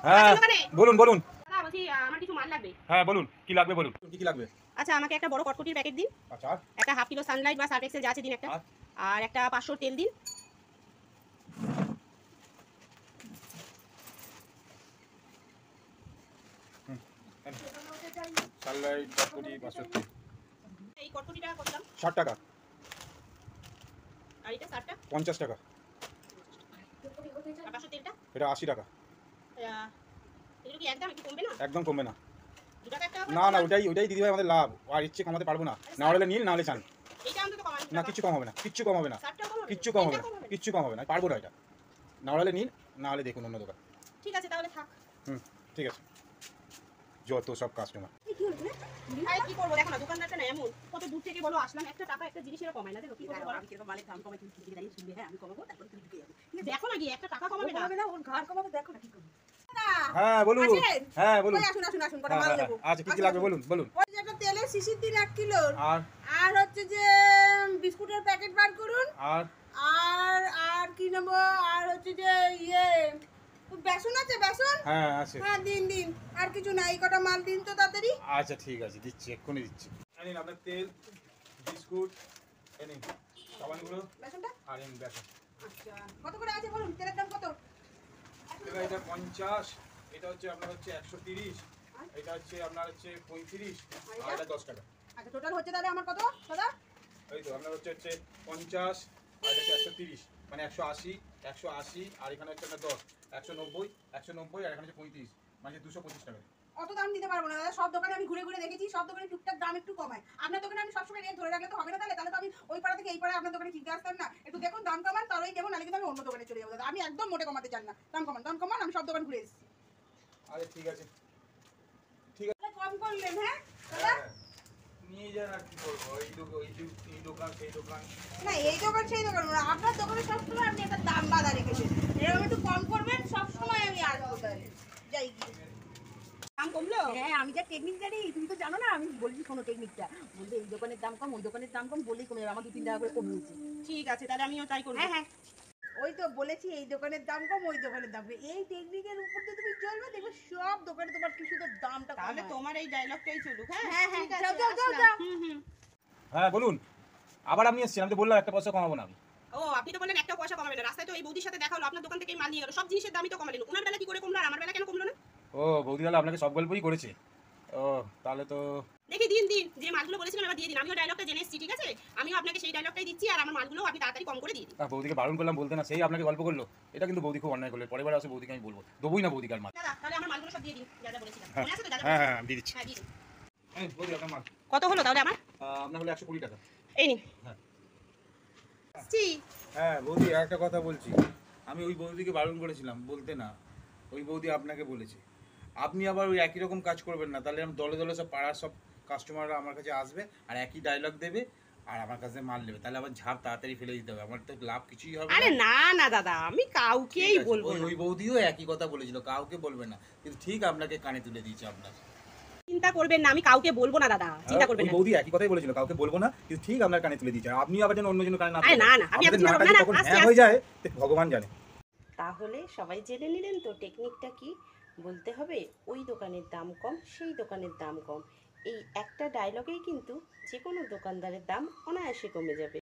হ্যাঁ বলুন বলুন। দাদা বলছি আমার কিছু মাল লাগবে। হ্যাঁ বলুন কি লাগবে বলুন, কি কি লাগবে? আচ্ছা আমাকে একটা বড় কটকটির প্যাকেট দিন। আচ্ছা আর একটা হাফ কিলো সানলাইট বা সার্ফ এক্সেল যা আছে দিন একটা। আর একটা 500 তেল দিন। সানলাইট কটকটি 500 তেল। এই কটকটিটা কত দাম? 60 টাকা। আর এটা সার্ফটা? 50 টাকা। আর 500 তেলটা? এটা 80 টাকা। এগুলো কি একদম একটু কমবে না? একদম কমবে না। 2 টাকা একটা না না ওটাই দিদি ভাই আমাদের লাভ, আর ইচ্ছে কমাতে পারবো না। না হলে নীল না হলে চান। এইটা অন্তত কমান। না কিচ্ছু কম হবে না, কিচ্ছু কম হবে না, সার্ফটা কম হবে? কিচ্ছু কম হবে না, কিচ্ছু কম হবে না, পারবো না এটা। না হলে নীল না হলে দেখুন অন্য দোকান। ঠিক আছে তাহলে থাক। ঠিক আছে। যত সব কাস্টমার। এই কি হলো? আরে কি করব দেখো না দোকানদারটা না এমন কত দূর থেকে বলো আসলাম একটা টাকা একটা জিনিসের কমায় না দেখো কি করব আমি কিরকম মালের দাম কমাই তুমি দিকে দাঁড়িয়ে শুনবে হ্যাঁ আমি কমাবো তারপর তুমি দিকে যাবে দেখো না গিয়ে একটা টাকা কমাবে না ওর ঘর কমাবে দেখো না কি করবে হ্যাঁ বলুন। হ্যাঁ বলুন। আসুন কটা মাল দেবো। আচ্ছা কি কি লাগবে বলুন বলুন। ওই যে একটা তেলের শিশির দিন 1 কিলো। আর আর হচ্ছে যে বিস্কুটের প্যাকেট বার করুন। আর আর আর কি নেব? আর হচ্ছে যে বেসন আছে বেসন? হ্যাঁ আছে। হ্যাঁ দিন দিন। আর কিছু নাই, কটা মাল দিন তো তাড়াতাড়ি। আচ্ছা ঠিক আছে দিচ্ছি, এক্ষুনি দিচ্ছি। নিন আপনার তেল, বিস্কুট, এই নিন সাবানগুলো বেসনটা? আর এই বেসন। আচ্ছা কত করে আছে বলুন, তেলের দাম কত? এটা 50, এটা হচ্ছে আপনার হচ্ছে 130, এটা হচ্ছে আপনার হচ্ছে 35 আর এটা 10 টাকা। আচ্ছা টোটাল হচ্ছে তাহলে আমার কত দাদা? এই তো আপনার হচ্ছে 50 আর এটা 130 মানে 180 180 আর এখানে হচ্ছে আপনার 10 190 190 আর এখানে হচ্ছে 35 মানে 225 টাকা। অত দাম দিতে পারবো না দাদা, সব দোকানে আমি ঘুরে ঘুরে দেখেছি, সব দোকানে টুকটাক দাম একটু কমায়। আপনার দোকানে আমি সবসময় রেট ধরে রাখলে তো হবে না, তাহলে তো আমি ওই পাড়া থেকে এই পাড়ায় আপনার দোকানে কিনতে আসতাম না। একটু দেখুন দাম কমান তাহলেই দেবো, নাহলে কিন্তু আমি অন্য দোকানে চলে যাবো দাদা। আমি একদম মোটে কমাতে চান না, দাম কমান আমি সব দোকান ঘুরে এসেছি। আরে ঠিক আছে কম করলেন হ্যাঁ দাদা? নিয়ে যান আর কি করবো, এই দোকান সেই দোকান। না এই দোকান সেই দোকান না, আপনার দোকানে সবসময় আপনি একটা দাম বাধা রেখেছেন। এরকম একটু কম করবেন, সবসময় আমি আসবো তাহলে যাই গিয়ে। দাম কমলো হ্যাঁ আমি যা টেকনিক জানি তুমি তো জানো না, আমি বলছি কোনো টেকনিকটা বলতে এই দোকানের দাম কম ওই দোকানের দাম কম বলেই কমে যাবে, আমার 2-3 টাকা করে কমিয়েছে। ঠিক আছে তাহলে আমিও ট্রাই করব হ্যাঁ ওই তো বলেছি এই দোকানের দাম কম ওই দোকানের দাম কম, এই টেকনিকের উপর দিয়ে তুমি চলবে দেখবে সব দোকানে তোমার কি শুধু দামটা কম তাহলে হয়। তোমার এই ডায়লগটাই চলুক হ্যাঁ হ্যাঁ ঠিক আছে যাও। হ্যাঁ বলুন। আবার আপনি এসেছেন, আমি তো বললাম একটা পয়সা কমাবো না আমি। ও আপনি তো বললেন একটা পয়সা কমাবেন না রাস্তায় তো এই বৌদির সাথে দেখা হলো আপনার দোকান থেকেই মাল নিয়ে গেল সব জিনিসের দামই তো কমালেন ওনার বেলা কি করে কমলো আর আমার বেলা কেন কমলো না ও বৌদি দাদা আপনাকে সব গল্পই করেছে। ও তাহলে তো দেখি দিন দিন যে মালগুলো বলেছিলাম এবার দিয়ে দিন আমিও ডায়লগটা জেনে এসেছি ঠিক আছে আমিও আপনাকে সেই ডায়লগটাই দিচ্ছি আর আমার মালগুলো আপনি তাড়াতাড়ি কম করে দিয়ে দিন বৌদিকে বারণ করলাম বলতে না, সেই আপনাকে গল্প করলো। এটা কিন্তু বৌদি খুব অন্যায় করলো, পরের বার আসে বৌদিকে আমি বলবো দেবই না বৌদিকে আর মাল। দাদা তাহলে আমার মালগুলো সব দিয়ে দিন যা যা বলেছিলাম মনে আছে তো যা যা হ্যাঁ হ্যাঁ আমি দিয়ে দিচ্ছি। হ্যাঁ দিয়ে দিন বৌদি আপনার মাল কত হলো তাহলে আমার আপনার হলো 120 টাকা। এই নিন হ্যাঁ জি হ্যাঁ বৌদি একটা কথা বলছি, আমি ওই বৌদিকে বারণ করেছিলাম বলতে না, ওই বৌদি আপনাকে বলেছে। আপনি আবার ওই একই রকম কাজ করবেন না, তাহলে আমি দলে দলে সব পাড়ার সব কাস্টমাররা আমার কাছে আসবে আর একই ডায়লগ দেবে আর আমার কাছে মাল নেবে, তাহলে আবার ঝাপ তাড়াতাড়ি ফেলে দিতে হবে, আমার তো লাভ কিছুই হবে আরে না। না না দাদা আমি কাউকেই বলবো না ওই বৌদিও একই কথা বলেছিল কাউকে বলবে না, কিন্তু ঠিক আপনাকে কানে তুলে দিয়েছে আপনার। চিন্তা করবেন না আমি কাউকে বলবো না দাদা চিন্তা করবেন ওই না বৌদি একই কথাই বলেছিল কাউকে বলবো না, কিন্তু ঠিক আপনার কানে তুলে দিয়েছে। আপনি আবার যেন অন্য জন কানে না আরে তুলে না না আমি আপনাদের আপনার নাটক না যখন আস্তে হ্যাঁ হয়ে যায় তো ভগবান জানে। তাহলে সবাই জেনে নিলেন তো টেকনিকটা কি বলতে হবে ওই দোকানের দাম কম সেই দোকানের দাম কম এই একটা ডায়লগেই কিন্তু যে কোনো দোকানদারের দাম অনায়াসে কমে যাবে।